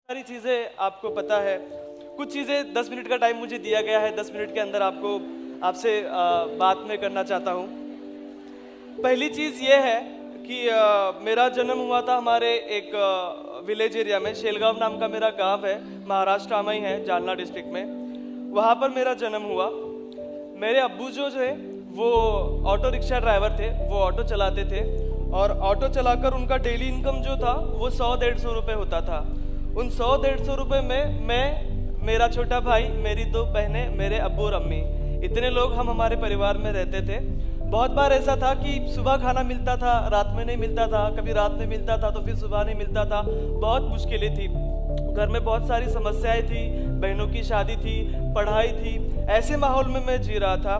सारी चीज़ें आपको पता है। कुछ चीज़ें 10 मिनट का टाइम मुझे दिया गया है, 10 मिनट के अंदर आपसे बात मैं करना चाहता हूँ। पहली चीज़ ये है कि मेरा जन्म हुआ था हमारे एक विलेज एरिया में। शेलगांव नाम का मेरा गांव है, महाराष्ट्र में ही है, जालना डिस्ट्रिक्ट में। वहाँ पर मेरा जन्म हुआ। मेरे अब्बू जो है वो ऑटो रिक्शा ड्राइवर थे, वो ऑटो चलाते थे और ऑटो चलाकर उनका डेली इनकम जो था वो 100-150 रुपये होता था। उन 100-150 रुपये में मैं, मेरा छोटा भाई, मेरी 2 बहनें, मेरे अब्बू और अम्मी, इतने लोग हम हमारे परिवार में रहते थे। बहुत बार ऐसा था कि सुबह खाना मिलता था, रात में नहीं मिलता था, कभी रात में मिलता था तो फिर सुबह नहीं मिलता था। बहुत मुश्किलें थी, घर में बहुत सारी समस्याएं थी, बहनों की शादी थी, पढ़ाई थी। ऐसे माहौल में मैं जी रहा था।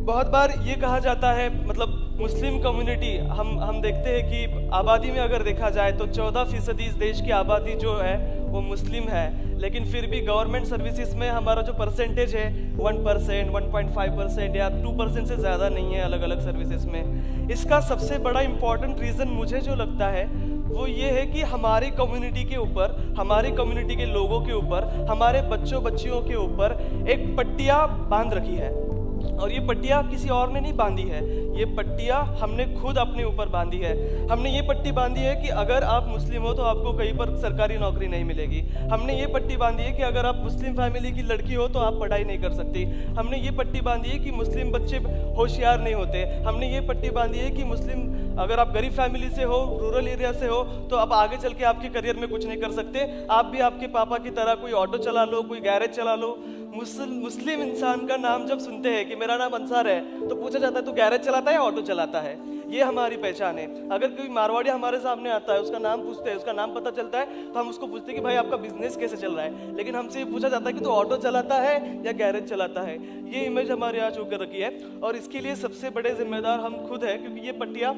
बहुत बार ये कहा जाता है, मतलब मुस्लिम कम्युनिटी, हम देखते हैं कि आबादी में अगर देखा जाए तो 14% इस देश की आबादी जो है वो मुस्लिम है, लेकिन फिर भी गवर्नमेंट सर्विसेज में हमारा जो परसेंटेज है 1%, 1.5% या 2% से ज़्यादा नहीं है अलग अलग सर्विसेज में। इसका सबसे बड़ा इम्पॉर्टेंट रीज़न मुझे जो लगता है वो ये है कि हमारी कम्युनिटी के ऊपर, हमारी कम्युनिटी के लोगों के ऊपर, हमारे बच्चों बच्चियों के ऊपर एक पट्टियाँ बांध रखी है। और ये पट्टियाँ किसी और ने नहीं बांधी है, ये पट्टियाँ हमने खुद अपने ऊपर बांधी है। हमने ये पट्टी बांधी है कि अगर आप मुस्लिम हो तो आपको कहीं पर सरकारी नौकरी नहीं मिलेगी। हमने ये पट्टी बांधी है कि अगर आप मुस्लिम फैमिली की लड़की हो तो आप पढ़ाई नहीं कर सकती। हमने ये पट्टी बांधी है कि मुस्लिम बच्चे होशियार नहीं होते। हमने ये पट्टी बांधी है कि मुस्लिम, अगर आप गरीब फैमिली से हो, रूरल एरिया से हो, तो आप आगे चल के आपके करियर में कुछ नहीं कर सकते। आप भी आपके पापा की तरह कोई ऑटो चला लो, कोई गैरेज चला लो। मुस्लिम इंसान का नाम जब सुनते हैं कि मेरा नाम अंसार है तो पूछा जाता है तू गैरेज चलाता है या ऑटो चलाता है। ये हमारी पहचान है। अगर कोई मारवाड़ी हमारे सामने आता है, उसका नाम पूछते हैं, उसका नाम पता चलता है तो हम उसको पूछते हैं कि भाई आपका बिजनेस कैसे चल रहा है, लेकिन हमसे ये पूछा जाता है कि तू ऑटो चलाता है या गैरेज चलाता है। ये इमेज हमारे यहाँ छू कर रखी है और इसके लिए सबसे बड़े जिम्मेदार हम खुद है, क्योंकि ये पट्टियाँ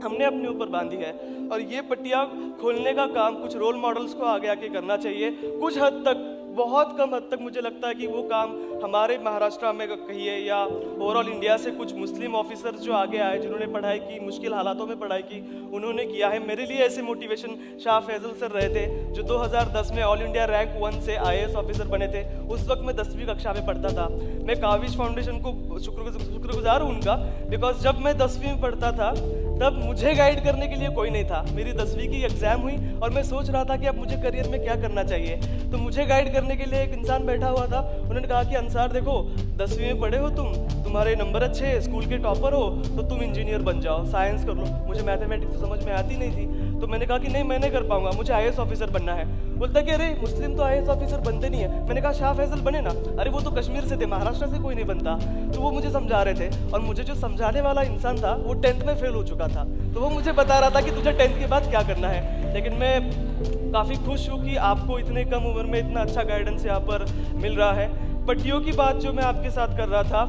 हमने अपने ऊपर बांधी है। और ये पट्टियाँ खोलने का काम कुछ रोल मॉडल्स को आगे आके करना चाहिए। कुछ हद तक, बहुत कम हद तक मुझे लगता है कि वो काम हमारे महाराष्ट्र में कहिए या ओवरऑल इंडिया से कुछ मुस्लिम ऑफिसर्स जो आगे आए, जिन्होंने पढ़ाई की, मुश्किल हालातों में पढ़ाई की, उन्होंने किया है। मेरे लिए ऐसे मोटिवेशन शाह फैजल सर रहे थे, जो 2010 में ऑल इंडिया रैंक 1 से IAS ऑफिसर बने थे। उस वक्त मैं 10वीं कक्षा में पढ़ता था। मैं काविश फाउंडेशन को शुक्रगुजार हूँ उनका, बिकॉज जब मैं 10वीं में पढ़ता था तब मुझे गाइड करने के लिए कोई नहीं था। मेरी 10वीं की एग्जाम हुई और मैं सोच रहा था कि अब मुझे करियर में क्या करना चाहिए। तो मुझे गाइड करने के लिए एक इंसान बैठा हुआ था। उन्होंने कहा कि अंसार देखो, 10वीं में पढ़े हो तुम, तुम्हारे नंबर अच्छे हैं, स्कूल के टॉपर हो, तो तुम इंजीनियर बन जाओ, साइंस कर लो। मुझे मैथमेटिक्स तो समझ में आती नहीं थी, तो मैंने कहा कि नहीं, मैं नहीं कर पाऊंगा, मुझे IAS ऑफिसर बनना है। बोलता कि अरे मुस्लिम तो IAS ऑफिसर बनते नहीं है। मैंने कहा शाह फैजल बने ना। अरे वो तो कश्मीर से थे, महाराष्ट्र से कोई नहीं बनता। तो वो मुझे समझा रहे थे और मुझे जो समझाने वाला इंसान था वो 10th में फेल हो चुका था। तो वो मुझे बता रहा था कि तुझे 10th के बाद क्या करना है। लेकिन मैं काफ़ी खुश हूँ कि आपको इतने कम उम्र में इतना अच्छा गाइडेंस यहाँ पर मिल रहा है। पट्टियों की बात जो मैं आपके साथ कर रहा था,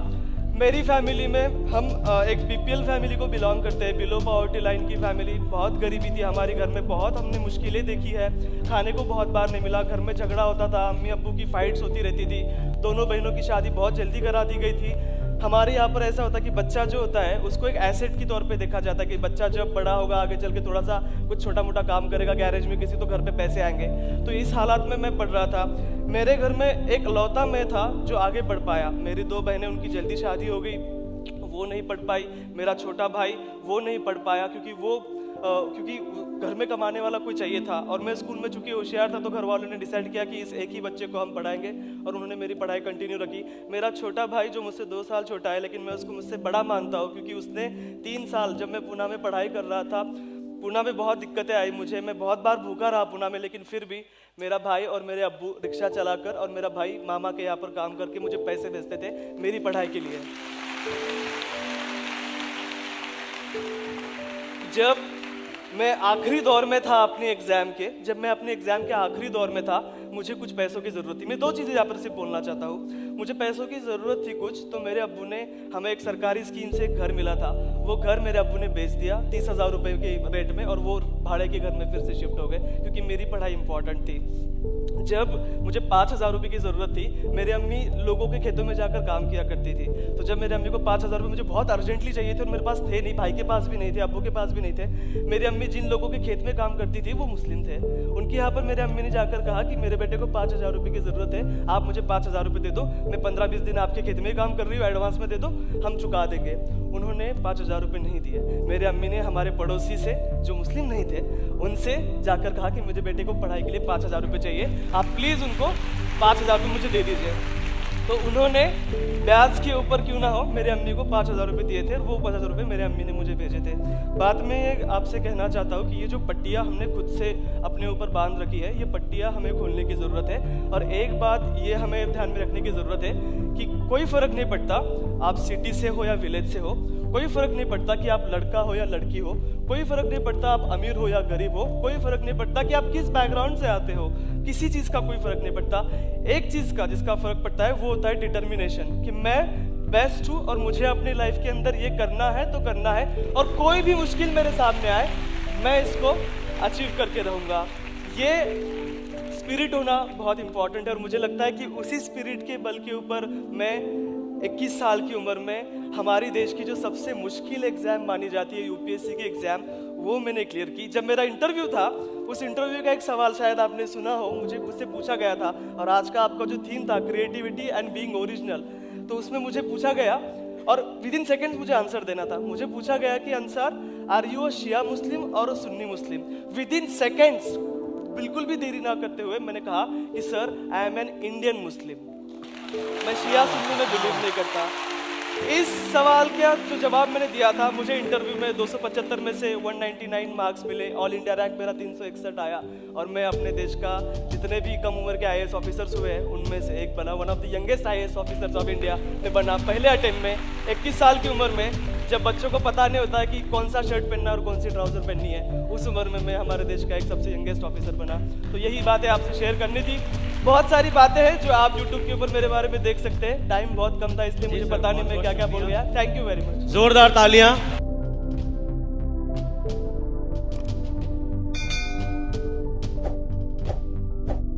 मेरी फैमिली में हम एक BPL फैमिली को बिलोंग करते हैं, बिलो पॉवर्टी लाइन की फैमिली। बहुत गरीबी थी हमारे घर में, बहुत हमने मुश्किलें देखी है। खाने को बहुत बार नहीं मिला, घर में झगड़ा होता था, अम्मी अब्बू की फाइट्स होती रहती थी। दोनों बहनों की शादी बहुत जल्दी करा दी गई थी। हमारे यहाँ पर ऐसा होता है कि बच्चा जो होता है उसको एक एसेट की तौर पे देखा जाता है कि बच्चा जब बड़ा होगा आगे चल के थोड़ा सा कुछ छोटा मोटा काम करेगा गैरेज में किसी, तो घर पे पैसे आएंगे। तो इस हालात में मैं पढ़ रहा था। मेरे घर में एक लौता मैं था जो आगे बढ़ पाया। मेरी 2 बहनें, उनकी जल्दी शादी हो गई, वो नहीं पढ़ पाई। मेरा छोटा भाई वो नहीं पढ़ पाया क्योंकि घर में कमाने वाला कोई चाहिए था। और मैं स्कूल में चूंकि होशियार था तो घर वालों ने डिसाइड किया कि इस एक ही बच्चे को हम पढ़ाएंगे, और उन्होंने मेरी पढ़ाई कंटिन्यू रखी। मेरा छोटा भाई जो मुझसे 2 साल छोटा है, लेकिन मैं उसको मुझसे बड़ा मानता हूँ, क्योंकि उसने 3 साल, जब मैं पूना में पढ़ाई कर रहा था, पूना में बहुत दिक्कतें आई मुझे, मैं बहुत बार भूखा रहा पूना में, लेकिन फिर भी मेरा भाई और मेरे अब्बू रिक्शा चलाकर और मेरा भाई मामा के यहाँ पर काम करके मुझे पैसे भेजते थे मेरी पढ़ाई के लिए। जब मैं आखिरी दौर में था अपने एग्जाम के, जब मैं अपने एग्जाम के आखिरी दौर में था, मुझे कुछ पैसों की ज़रूरत थी। मैं 2 चीज़ें यहाँ पर सिर्फ बोलना चाहता हूँ। मुझे पैसों की ज़रूरत थी कुछ, तो मेरे अब्बू ने हमें एक सरकारी स्कीम से एक घर मिला था, वो घर मेरे अब्बू ने बेच दिया 30,000 रुपये के रेट में, और वो भाड़े के घर में फिर से शिफ्ट हो गए, क्योंकि मेरी पढ़ाई इंपॉर्टेंट थी। जब मुझे 5,000 रुपये की ज़रूरत थी, मेरी अम्मी लोगों के खेतों में जाकर काम किया करती थी। तो जब मेरी अम्मी को 5,000 रुपये मुझे बहुत अर्जेंटली चाहिए थे और मेरे पास थे नहीं, भाई के पास भी नहीं थे, अब्बू के पास भी नहीं थे, मेरी अम्मी अम्मी जिन लोगों के खेत में काम करती थी वो मुस्लिम थे। उनके यहाँ पर मेरे अम्मी ने जाकर कहा कि मेरे बेटे को 5,000 रुपये की ज़रूरत है, आप मुझे 5,000 रुपये दे दो, मैं 15-20 दिन आपके खेत में काम कर रही हूँ, एडवांस में दे दो, हम चुका देंगे। उन्होंने 5,000 रुपये नहीं दिए। मेरे अम्मी ने हमारे पड़ोसी से जो मुस्लिम नहीं थे उनसे जाकर कहा कि मुझे बेटे को पढ़ाई के लिए 5,000 रुपये चाहिए, आप प्लीज़ उनको 5,000 रुपये मुझे दे दीजिए। तो उन्होंने ब्याज के ऊपर क्यों ना हो मेरे अम्मी को 5,000 रुपये दिए थे और वो 5,000 रुपये मेरे अम्मी ने मुझे भेजे थे। बात में आपसे कहना चाहता हूँ कि ये जो पट्टियाँ हमने खुद से अपने ऊपर बांध रखी है, ये पट्टियाँ हमें खोलने की ज़रूरत है। और एक बात ये हमें ध्यान में रखने की ज़रूरत है कि कोई फ़र्क नहीं पड़ता आप सिटी से हो या विलेज से हो, कोई फ़र्क नहीं पड़ता कि आप लड़का हो या लड़की हो, कोई फ़र्क नहीं पड़ता आप अमीर हो या गरीब हो, कोई फ़र्क नहीं पड़ता कि आप किस बैकग्राउंड से आते हो, किसी चीज़ का कोई फ़र्क नहीं पड़ता। एक चीज़ का जिसका फ़र्क पड़ता है वो होता है डिटर्मिनेशन, कि मैं बेस्ट हूँ और मुझे अपनी लाइफ के अंदर ये करना है तो करना है, और कोई भी मुश्किल मेरे सामने आए मैं इसको अचीव करके रहूँगा। ये स्पिरिट होना बहुत इंपॉर्टेंट है और मुझे लगता है कि उसी स्पिरिट के बल के ऊपर मैं 21 साल की उम्र में हमारी देश की जो सबसे मुश्किल एग्ज़ाम मानी जाती है यूपीएससी की एग्ज़ाम, वो मैंने क्लियर की। जब मेरा इंटरव्यू था, उस इंटरव्यू का एक सवाल शायद आपने सुना हो, मुझे उससे पूछा गया था, और आज का आपका जो थीम था क्रिएटिविटी एंड बीइंग ओरिजिनल, तो उसमें मुझे पूछा गया और विद इन सेकेंड्स मुझे आंसर देना था। मुझे पूछा गया कि अंसार, आर यू अ शिया मुस्लिम और अ सुन्नी मुस्लिम? विद इन सेकेंड्स, बिल्कुल भी देरी ना करते हुए मैंने कहा कि sir I am an Indian Muslim, मैं शिया सुन्नी में बिलीव नहीं करता। इस सवाल का जो जवाब मैंने दिया था, मुझे इंटरव्यू में 275 में से 199 मार्क्स मिले, ऑल इंडिया रैंक मेरा 361 आया, और मैं अपने देश का जितने भी कम उम्र के आईएएस ऑफिसर्स हुए हैं उनमें से एक बना, one of the youngest IAS officers of India में बना पहले अटेम्प्ट में। 21 साल की उम्र में, जब बच्चों को पता नहीं होता है कि कौन सा शर्ट पहनना और कौन सी ट्राउजर पहननी है, उस उम्र में मैं हमारे देश का एक सबसे यंगेस्ट ऑफिसर बना। तो यही बातें आपसे शेयर करनी थी। बहुत सारी बातें हैं जो आप YouTube के ऊपर मेरे बारे में देख सकते हैं। टाइम बहुत कम था इसलिए मुझे पता नहीं मैं क्या क्या बोल गया। Thank you very much. जोरदार तालियां।